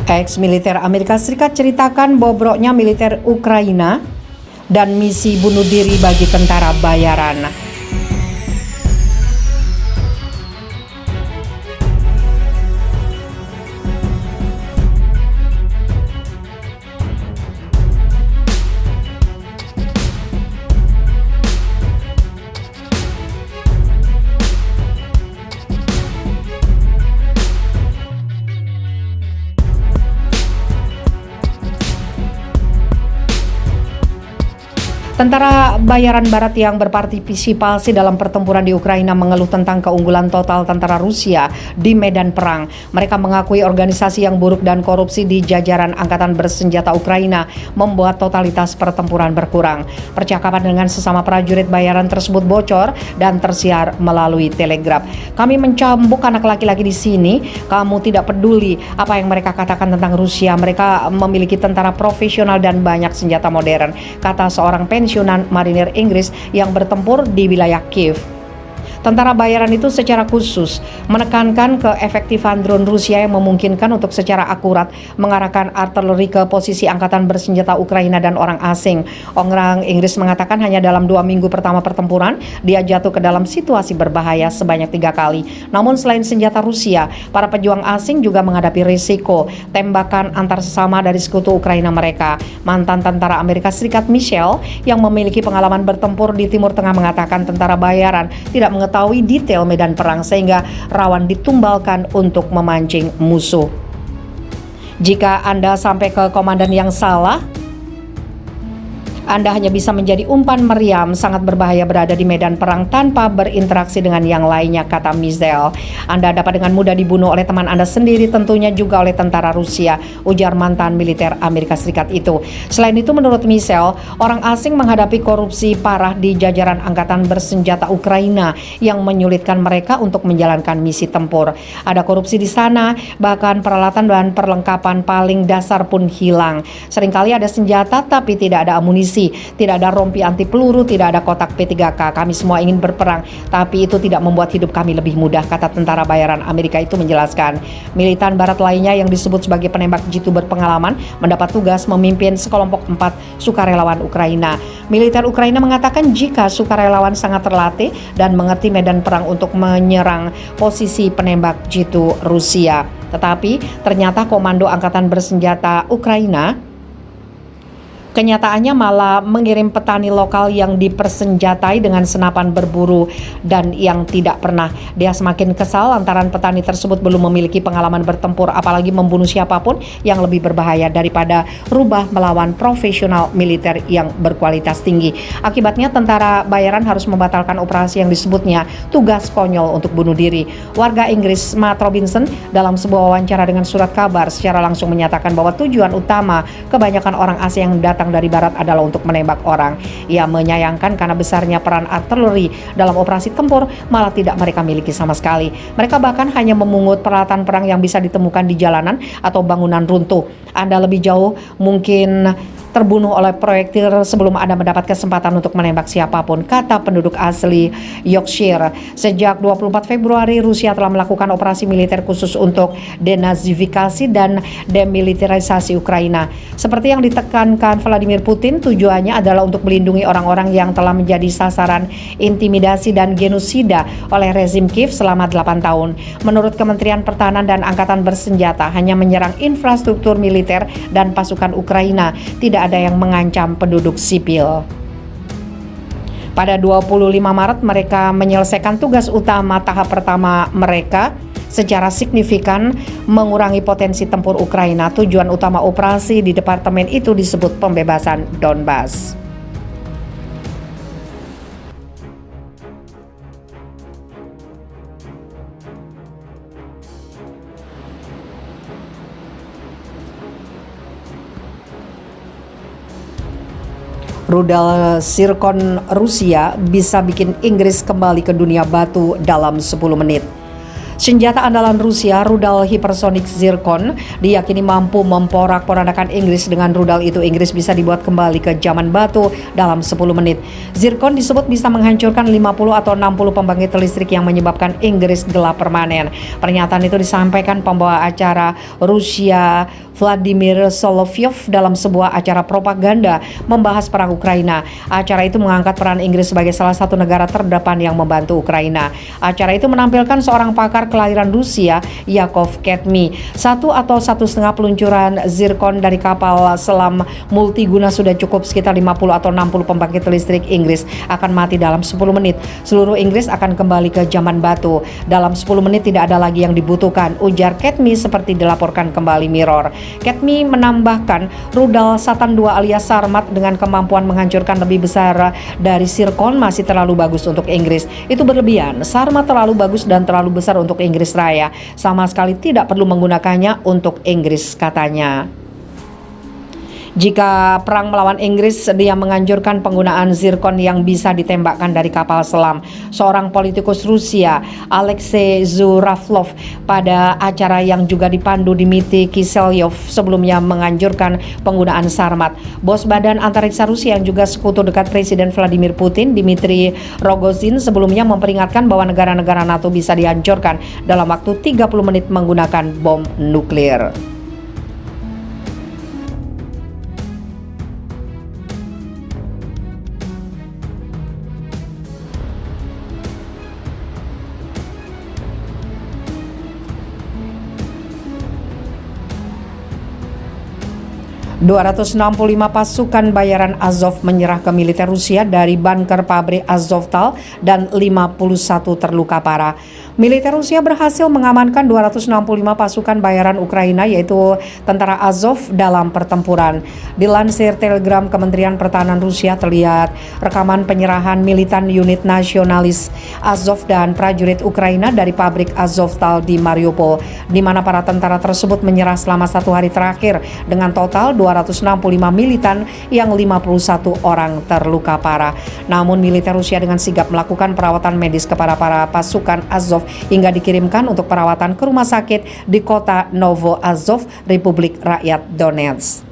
Ex-militer Amerika Serikat ceritakan bobroknya militer Ukraina dan misi bunuh diri bagi tentara bayaran. Tentara bayaran Barat yang berpartisipasi dalam pertempuran di Ukraina mengeluh tentang keunggulan total tentara Rusia di medan perang. Mereka mengakui organisasi yang buruk dan korupsi di jajaran angkatan bersenjata Ukraina membuat totalitas pertempuran berkurang. Percakapan dengan sesama prajurit bayaran tersebut bocor dan tersiar melalui telegraf. Kami mencambuk anak laki-laki di sini. Kamu tidak peduli apa yang mereka katakan tentang Rusia. Mereka memiliki tentara profesional dan banyak senjata modern, kata seorang pensiunan marinir Inggris yang bertempur di wilayah Kiev. Tentara bayaran itu secara khusus menekankan keefektifan drone Rusia yang memungkinkan untuk secara akurat mengarahkan artileri ke posisi angkatan bersenjata Ukraina dan orang asing. Orang Inggris mengatakan hanya dalam 2 minggu pertama pertempuran, dia jatuh ke dalam situasi berbahaya sebanyak 3 kali. Namun selain senjata Rusia, para pejuang asing juga menghadapi risiko tembakan antar sesama dari sekutu Ukraina mereka. Mantan tentara Amerika Serikat Michelle yang memiliki pengalaman bertempur di Timur Tengah mengatakan tentara bayaran tidak mengetahui detail medan perang sehingga rawan ditumbalkan untuk memancing musuh. Jika Anda sampai ke komandan yang salah, Anda hanya bisa menjadi umpan meriam, sangat berbahaya berada di medan perang tanpa berinteraksi dengan yang lainnya, kata Michelle. Anda dapat dengan mudah dibunuh oleh teman Anda sendiri, tentunya juga oleh tentara Rusia, ujar mantan militer Amerika Serikat itu. Selain itu, menurut Michelle, orang asing menghadapi korupsi parah di jajaran angkatan bersenjata Ukraina yang menyulitkan mereka untuk menjalankan misi tempur. Ada korupsi di sana, bahkan peralatan dan perlengkapan paling dasar pun hilang. Seringkali ada senjata tapi tidak ada amunisi. Tidak ada rompi anti peluru, tidak ada kotak P3K. Kami semua ingin berperang, tapi itu tidak membuat hidup kami lebih mudah, kata tentara bayaran Amerika itu menjelaskan. Militan Barat lainnya yang disebut sebagai penembak jitu berpengalaman mendapat tugas memimpin sekelompok 4 sukarelawan Ukraina. Militer Ukraina mengatakan jika sukarelawan sangat terlatih dan mengerti medan perang untuk menyerang posisi penembak jitu Rusia. Tetapi ternyata komando angkatan bersenjata Ukraina kenyataannya malah mengirim petani lokal yang dipersenjatai dengan senapan berburu dan yang tidak pernah. Dia semakin kesal lantaran petani tersebut belum memiliki pengalaman bertempur, apalagi membunuh siapapun yang lebih berbahaya daripada rubah melawan profesional militer yang berkualitas tinggi. Akibatnya tentara bayaran harus membatalkan operasi yang disebutnya tugas konyol untuk bunuh diri. Warga Inggris Matt Robinson dalam sebuah wawancara dengan surat kabar secara langsung menyatakan bahwa tujuan utama kebanyakan orang asing yang datang dari barat adalah untuk menembak orang. Ia menyayangkan karena besarnya peran artileri dalam operasi tempur malah tidak mereka miliki sama sekali. Mereka bahkan hanya memungut peralatan perang yang bisa ditemukan di jalanan atau bangunan runtuh. Anda lebih jauh mungkin terbunuh oleh proyektil sebelum Anda mendapat kesempatan untuk menembak siapapun, kata penduduk asli Yorkshire. Sejak 24 Februari, Rusia telah melakukan operasi militer khusus untuk denazifikasi dan demilitarisasi Ukraina. Seperti yang ditekankan Vladimir Putin, tujuannya adalah untuk melindungi orang-orang yang telah menjadi sasaran intimidasi dan genosida oleh rezim Kiev selama 8 tahun. Menurut Kementerian Pertahanan dan Angkatan Bersenjata, hanya menyerang infrastruktur militer dan pasukan Ukraina, tidak ada yang mengancam penduduk sipil. Pada 25 Maret mereka menyelesaikan tugas utama tahap pertama mereka secara signifikan mengurangi potensi tempur Ukraina. Tujuan utama operasi di departemen itu disebut pembebasan Donbas. Rudal Zircon Rusia bisa bikin Inggris kembali ke dunia batu dalam 10 menit. Senjata andalan Rusia, rudal hipersonik Zircon, diyakini mampu memporak-porandakan Inggris. Dengan rudal itu, Inggris bisa dibuat kembali ke zaman batu dalam 10 menit. Zircon disebut bisa menghancurkan 50 atau 60 pembangkit listrik yang menyebabkan Inggris gelap permanen. Pernyataan itu disampaikan pembawa acara Rusia Vladimir Solovyov dalam sebuah acara propaganda membahas perang Ukraina. Acara itu mengangkat peran Inggris sebagai salah satu negara terdepan yang membantu Ukraina. Acara itu menampilkan seorang pakar kelahiran Rusia, Yakov Ketmi. 1 atau 1,5 peluncuran zircon dari kapal selam multiguna sudah cukup. Sekitar 50 atau 60 pembangkit listrik Inggris akan mati dalam 10 menit. Seluruh Inggris akan kembali ke zaman batu. Dalam 10 menit tidak ada lagi yang dibutuhkan, ujar Ketmi seperti dilaporkan kembali Mirror. Ketmi menambahkan, rudal Satan II alias Sarmat dengan kemampuan menghancurkan lebih besar dari Zircon masih terlalu bagus untuk Inggris. Itu berlebihan. Sarmat terlalu bagus dan terlalu besar untuk Inggris Raya. Sama sekali tidak perlu menggunakannya untuk Inggris, katanya. Jika perang melawan Inggris, dia menganjurkan penggunaan zircon yang bisa ditembakkan dari kapal selam. Seorang politikus Rusia, Alexei Zuraflov, pada acara yang juga dipandu Dmitry Kiselyov, sebelumnya menganjurkan penggunaan Sarmat. Bos Badan Antariksa Rusia yang juga sekutu dekat Presiden Vladimir Putin, Dmitry Rogozin, sebelumnya memperingatkan bahwa negara-negara NATO bisa dihancurkan dalam waktu 30 menit menggunakan bom nuklir. 265 pasukan bayaran Azov menyerah ke militer Rusia dari bunker pabrik Azovstal dan 51 terluka parah. Militer Rusia berhasil mengamankan 265 pasukan bayaran Ukraina, yaitu tentara Azov, dalam pertempuran. Dilansir Telegram Kementerian Pertahanan Rusia, terlihat rekaman penyerahan militan unit nasionalis Azov dan prajurit Ukraina dari pabrik Azovstal di Mariupol, di mana para tentara tersebut menyerah selama 1 hari terakhir dengan total 265 militan yang 51 orang terluka parah. Namun militer Rusia dengan sigap melakukan perawatan medis kepada para pasukan Azov hingga dikirimkan untuk perawatan ke rumah sakit di kota Novo Azov, Republik Rakyat Donetsk.